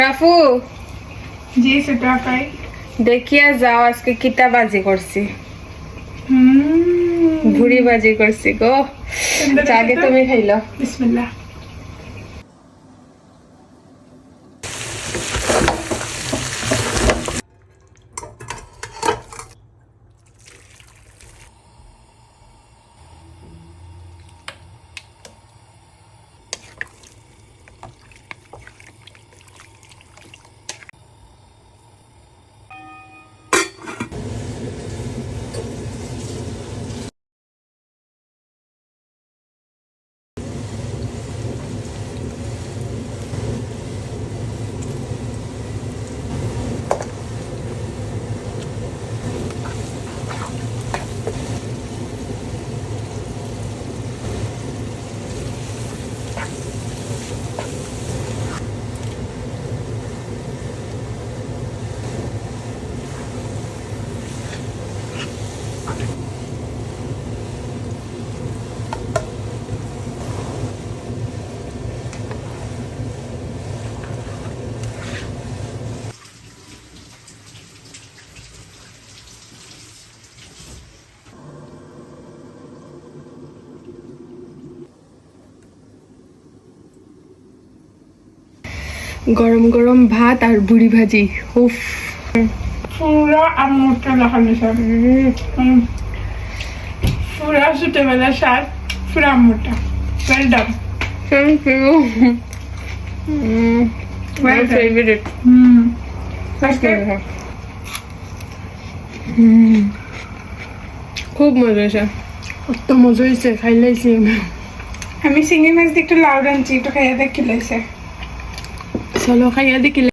রাফু জি সেটা পাই দেখিয়া যাও আজকে কিতা বাজি করছি। ভুড়ি বাজি করছি গো। আগে তুমি খাইলো। বিসমিল্লাহ। গরম গরম ভাত আর বুড়ি ভাজি। উফ পুরা আমটা লাগানো সব পুরা ছোটবেলা স্বাদ পুরা আমটা well done. Thank you. My favourite. খুব মজা হয়েছে। কত মজা হয়েছে খাইলাইছি আমি চিংড়ি মাছ দিয়ে একটু লাউ রাঁধছি একটু খাইয়া দেখ খিলাইছে। চলো খাইয়া দেখি।